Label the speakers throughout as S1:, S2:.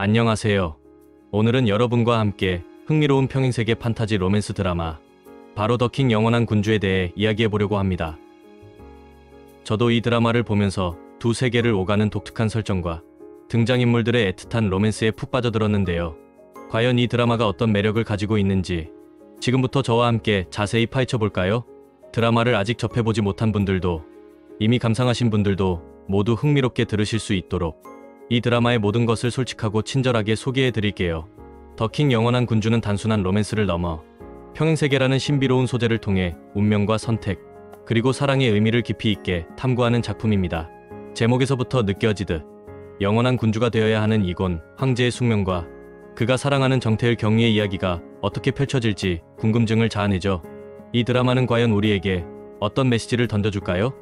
S1: 안녕하세요. 오늘은 여러분과 함께 흥미로운 평행세계 판타지 로맨스 드라마 바로 더킹 영원한 군주에 대해 이야기해보려고 합니다. 저도 이 드라마를 보면서 두 세계를 오가는 독특한 설정과 등장인물들의 애틋한 로맨스에 푹 빠져들었는데요. 과연 이 드라마가 어떤 매력을 가지고 있는지 지금부터 저와 함께 자세히 파헤쳐볼까요? 드라마를 아직 접해보지 못한 분들도 이미 감상하신 분들도 모두 흥미롭게 들으실 수 있도록 이 드라마의 모든 것을 솔직하고 친절하게 소개해드릴게요. 더킹 영원한 군주는 단순한 로맨스를 넘어 평행세계라는 신비로운 소재를 통해 운명과 선택, 그리고 사랑의 의미를 깊이 있게 탐구하는 작품입니다. 제목에서부터 느껴지듯 영원한 군주가 되어야 하는 이곤 황제의 숙명과 그가 사랑하는 정태일 경위의 이야기가 어떻게 펼쳐질지 궁금증을 자아내죠. 이 드라마는 과연 우리에게 어떤 메시지를 던져줄까요?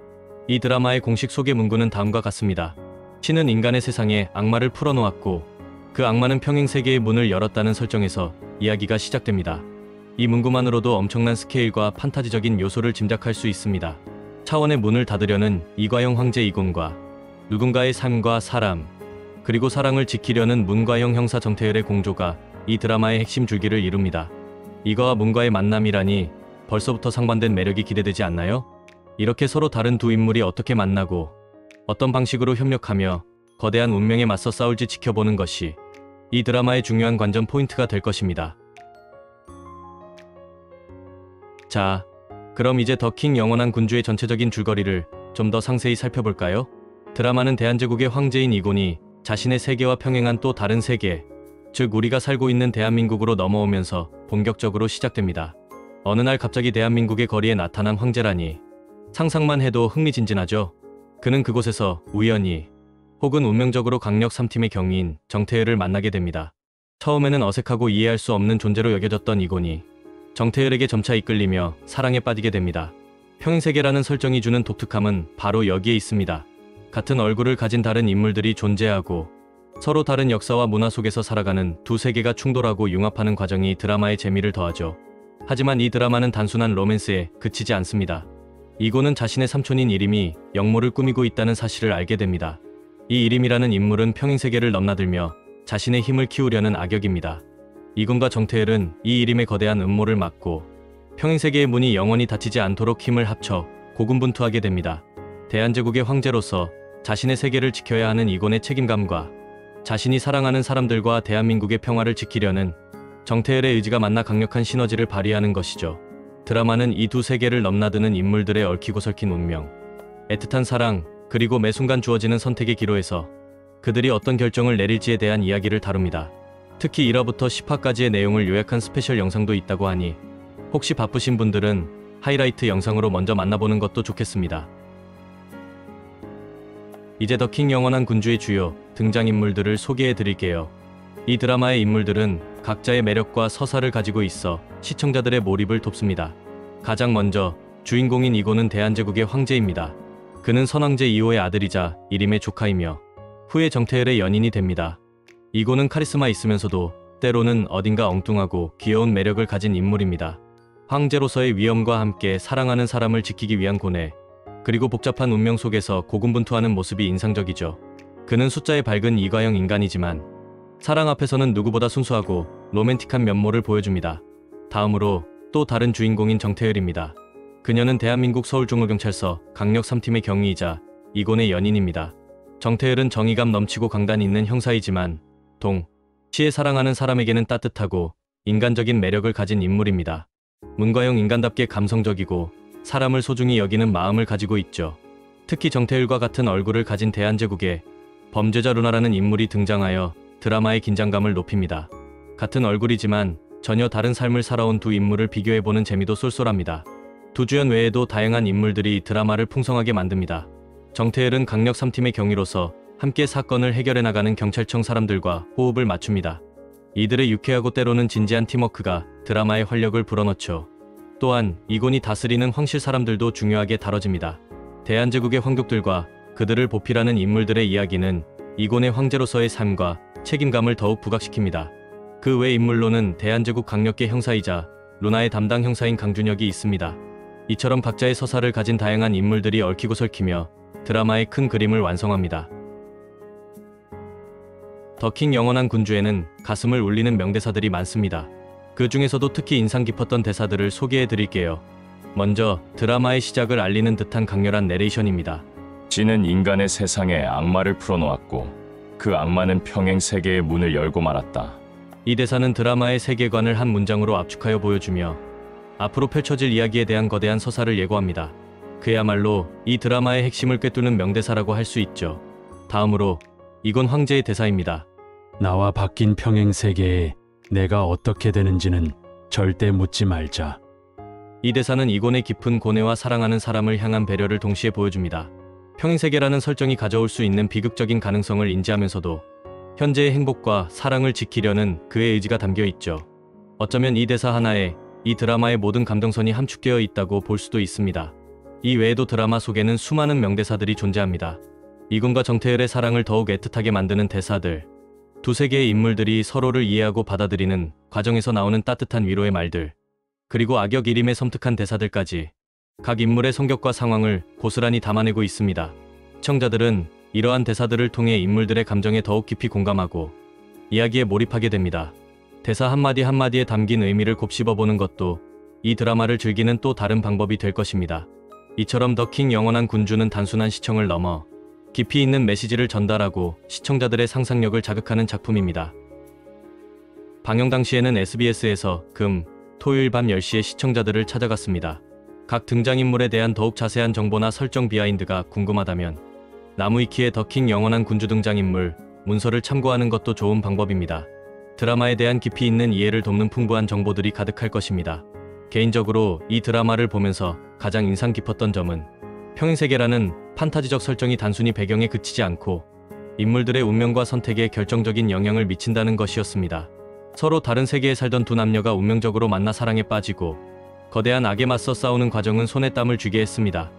S1: 이 드라마의 공식 소개 문구는 다음과 같습니다. 신은 인간의 세상에 악마를 풀어놓았고 그 악마는 평행세계의 문을 열었다는 설정에서 이야기가 시작됩니다. 이 문구만으로도 엄청난 스케일과 판타지적인 요소를 짐작할 수 있습니다. 차원의 문을 닫으려는 이과영 황제 이곤과 누군가의 삶과 사람, 그리고 사랑을 지키려는 문과영 형사 정태일의 공조가 이 드라마의 핵심 줄기를 이룹니다. 이거와 문과의 만남이라니 벌써부터 상반된 매력이 기대되지 않나요? 이렇게 서로 다른 두 인물이 어떻게 만나고 어떤 방식으로 협력하며 거대한 운명에 맞서 싸울지 지켜보는 것이 이 드라마의 중요한 관전 포인트가 될 것입니다. 자, 그럼 이제 더킹 영원한 군주의 전체적인 줄거리를 좀 더 상세히 살펴볼까요? 드라마는 대한제국의 황제인 이곤이 자신의 세계와 평행한 또 다른 세계, 즉 우리가 살고 있는 대한민국으로 넘어오면서 본격적으로 시작됩니다. 어느 날 갑자기 대한민국의 거리에 나타난 황제라니 상상만 해도 흥미진진하죠. 그는 그곳에서 우연히 혹은 운명적으로 강력 3팀의 경위인 정태일을 만나게 됩니다. 처음에는 어색하고 이해할 수 없는 존재로 여겨졌던 이곤이 정태일에게 점차 이끌리며 사랑에 빠지게 됩니다. 평행세계라는 설정이 주는 독특함은 바로 여기에 있습니다. 같은 얼굴을 가진 다른 인물들이 존재하고 서로 다른 역사와 문화 속에서 살아가는 두 세계가 충돌하고 융합하는 과정이 드라마의 재미를 더하죠. 하지만 이 드라마는 단순한 로맨스에 그치지 않습니다. 이곤은 자신의 삼촌인 이림이 역모를 꾸미고 있다는 사실을 알게 됩니다. 이 이림이라는 인물은 평행세계를 넘나들며 자신의 힘을 키우려는 악역입니다. 이곤과 정태일은 이 이림의 거대한 음모를 막고 평행세계의 문이 영원히 닫히지 않도록 힘을 합쳐 고군분투하게 됩니다. 대한제국의 황제로서 자신의 세계를 지켜야 하는 이곤의 책임감과 자신이 사랑하는 사람들과 대한민국의 평화를 지키려는 정태일의 의지가 만나 강력한 시너지를 발휘하는 것이죠. 드라마는 이 두 세계를 넘나드는 인물들의 얽히고 설킨 운명, 애틋한 사랑, 그리고 매 순간 주어지는 선택의 기로에서 그들이 어떤 결정을 내릴지에 대한 이야기를 다룹니다. 특히 1화부터 10화까지의 내용을 요약한 스페셜 영상도 있다고 하니 혹시 바쁘신 분들은 하이라이트 영상으로 먼저 만나보는 것도 좋겠습니다. 이제 더킹 영원한 군주의 주요 등장인물들을 소개해드릴게요. 이 드라마의 인물들은 각자의 매력과 서사를 가지고 있어 시청자들의 몰입을 돕습니다. 가장 먼저 주인공인 이곤은 대한제국의 황제입니다. 그는 선왕제 2호의 아들이자 이림의 조카이며 후에 정태일의 연인이 됩니다. 이곤은 카리스마 있으면서도 때로는 어딘가 엉뚱하고 귀여운 매력을 가진 인물입니다. 황제로서의 위엄과 함께 사랑하는 사람을 지키기 위한 고뇌, 그리고 복잡한 운명 속에서 고군분투하는 모습이 인상적이죠. 그는 숫자의 밝은 이과형 인간이지만 사랑 앞에서는 누구보다 순수하고 로맨틱한 면모를 보여줍니다. 다음으로 또 다른 주인공인 정태일입니다. 그녀는 대한민국 서울중앙경찰서 강력 3팀의 경위이자 이곤의 연인입니다. 정태일은 정의감 넘치고 강단 있는 형사이지만 시에 사랑하는 사람에게는 따뜻하고 인간적인 매력을 가진 인물입니다. 문과영 인간답게 감성적이고 사람을 소중히 여기는 마음을 가지고 있죠. 특히 정태일과 같은 얼굴을 가진 대한제국의 범죄자 루나라는 인물이 등장하여 드라마의 긴장감을 높입니다. 같은 얼굴이지만 전혀 다른 삶을 살아온 두 인물을 비교해보는 재미도 쏠쏠합니다. 두 주연 외에도 다양한 인물들이 드라마를 풍성하게 만듭니다. 정태일은 강력 3팀의 경위로서 함께 사건을 해결해 나가는 경찰청 사람들과 호흡을 맞춥니다. 이들의 유쾌하고 때로는 진지한 팀워크가 드라마의 활력을 불어넣죠. 또한 이곤이 다스리는 황실 사람들도 중요하게 다뤄집니다. 대한제국의 황족들과 그들을 보필하는 인물들의 이야기는 이곤의 황제로서의 삶과 책임감을 더욱 부각시킵니다. 그 외 인물로는 대한제국 강력계 형사이자 루나의 담당 형사인 강준혁이 있습니다. 이처럼 각자의 서사를 가진 다양한 인물들이 얽히고 설키며 드라마의 큰 그림을 완성합니다. 더킹 영원한 군주에는 가슴을 울리는 명대사들이 많습니다. 그 중에서도 특히 인상 깊었던 대사들을 소개해 드릴게요. 먼저 드라마의 시작을 알리는 듯한 강렬한 내레이션입니다.
S2: 지는 인간의 세상에 악마를 풀어놓았고 그 악마는 평행 세계의 문을 열고 말았다.
S1: 이 대사는 드라마의 세계관을 한 문장으로 압축하여 보여주며 앞으로 펼쳐질 이야기에 대한 거대한 서사를 예고합니다. 그야말로 이 드라마의 핵심을 꿰뚫는 명대사라고 할 수 있죠. 다음으로 이곤 황제의 대사입니다.
S3: 나와 바뀐 평행 세계에 내가 어떻게 되는지는 절대 묻지 말자.
S1: 이 대사는 이곤의 깊은 고뇌와 사랑하는 사람을 향한 배려를 동시에 보여줍니다. 평행세계라는 설정이 가져올 수 있는 비극적인 가능성을 인지하면서도 현재의 행복과 사랑을 지키려는 그의 의지가 담겨 있죠. 어쩌면 이 대사 하나에 이 드라마의 모든 감정선이 함축되어 있다고 볼 수도 있습니다. 이 외에도 드라마 속에는 수많은 명대사들이 존재합니다. 이곤과 정태열의 사랑을 더욱 애틋하게 만드는 대사들, 두 세계의 인물들이 서로를 이해하고 받아들이는 과정에서 나오는 따뜻한 위로의 말들, 그리고 악역 이림의 섬뜩한 대사들까지 각 인물의 성격과 상황을 고스란히 담아내고 있습니다. 시청자들은 이러한 대사들을 통해 인물들의 감정에 더욱 깊이 공감하고 이야기에 몰입하게 됩니다. 대사 한마디 한마디에 담긴 의미를 곱씹어보는 것도 이 드라마를 즐기는 또 다른 방법이 될 것입니다. 이처럼 더킹 영원한 군주는 단순한 시청을 넘어 깊이 있는 메시지를 전달하고 시청자들의 상상력을 자극하는 작품입니다. 방영 당시에는 SBS에서 금, 토요일 밤 10시에 시청자들을 찾아갔습니다. 각 등장인물에 대한 더욱 자세한 정보나 설정 비하인드가 궁금하다면 나무위키의 더킹 영원한 군주 등장인물 문서를 참고하는 것도 좋은 방법입니다. 드라마에 대한 깊이 있는 이해를 돕는 풍부한 정보들이 가득할 것입니다. 개인적으로 이 드라마를 보면서 가장 인상 깊었던 점은 평행세계라는 판타지적 설정이 단순히 배경에 그치지 않고 인물들의 운명과 선택에 결정적인 영향을 미친다는 것이었습니다. 서로 다른 세계에 살던 두 남녀가 운명적으로 만나 사랑에 빠지고 거대한 악에 맞서 싸우는 과정은 손에 땀을 쥐게 했습니다.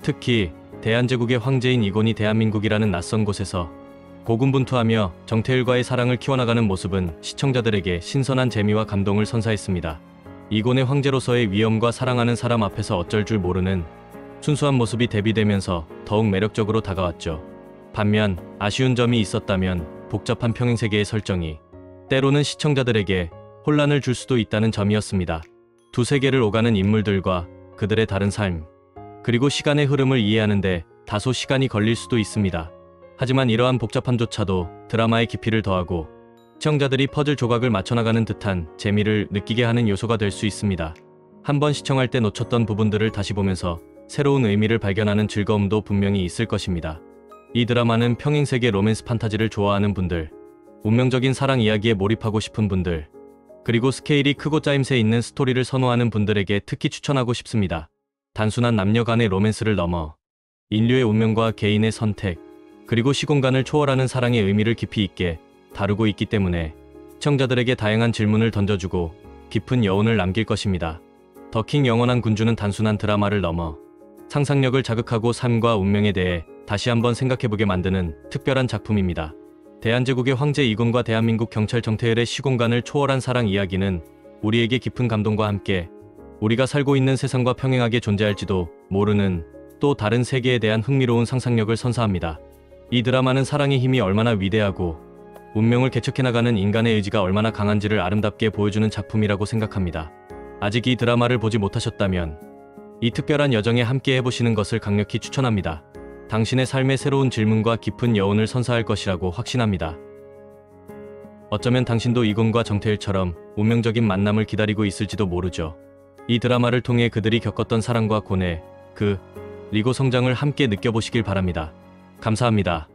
S1: 특히 대한제국의 황제인 이곤이 대한민국이라는 낯선 곳에서 고군분투하며 정태일과의 사랑을 키워나가는 모습은 시청자들에게 신선한 재미와 감동을 선사했습니다. 이곤의 황제로서의 위엄과 사랑하는 사람 앞에서 어쩔 줄 모르는 순수한 모습이 대비되면서 더욱 매력적으로 다가왔죠. 반면 아쉬운 점이 있었다면 복잡한 평행세계의 설정이 때로는 시청자들에게 혼란을 줄 수도 있다는 점이었습니다. 두 세계를 오가는 인물들과 그들의 다른 삶, 그리고 시간의 흐름을 이해하는데 다소 시간이 걸릴 수도 있습니다. 하지만 이러한 복잡함조차도 드라마의 깊이를 더하고 시청자들이 퍼즐 조각을 맞춰나가는 듯한 재미를 느끼게 하는 요소가 될 수 있습니다. 한번 시청할 때 놓쳤던 부분들을 다시 보면서 새로운 의미를 발견하는 즐거움도 분명히 있을 것입니다. 이 드라마는 평행세계 로맨스 판타지를 좋아하는 분들, 운명적인 사랑 이야기에 몰입하고 싶은 분들, 그리고 스케일이 크고 짜임새 있는 스토리를 선호하는 분들에게 특히 추천하고 싶습니다. 단순한 남녀 간의 로맨스를 넘어 인류의 운명과 개인의 선택, 그리고 시공간을 초월하는 사랑의 의미를 깊이 있게 다루고 있기 때문에 시청자들에게 다양한 질문을 던져주고 깊은 여운을 남길 것입니다. 더킹 영원한 군주는 단순한 드라마를 넘어 상상력을 자극하고 삶과 운명에 대해 다시 한번 생각해보게 만드는 특별한 작품입니다. 대한제국의 황제 이곤과 대한민국 경찰 정태열의 시공간을 초월한 사랑 이야기는 우리에게 깊은 감동과 함께 우리가 살고 있는 세상과 평행하게 존재할지도 모르는 또 다른 세계에 대한 흥미로운 상상력을 선사합니다. 이 드라마는 사랑의 힘이 얼마나 위대하고 운명을 개척해나가는 인간의 의지가 얼마나 강한지를 아름답게 보여주는 작품이라고 생각합니다. 아직 이 드라마를 보지 못하셨다면 이 특별한 여정에 함께 해보시는 것을 강력히 추천합니다. 당신의 삶의 새로운 질문과 깊은 여운을 선사할 것이라고 확신합니다. 어쩌면 당신도 이곤과 정태일처럼 운명적인 만남을 기다리고 있을지도 모르죠. 이 드라마를 통해 그들이 겪었던 사랑과 고뇌, 그리고 성장을 함께 느껴보시길 바랍니다. 감사합니다.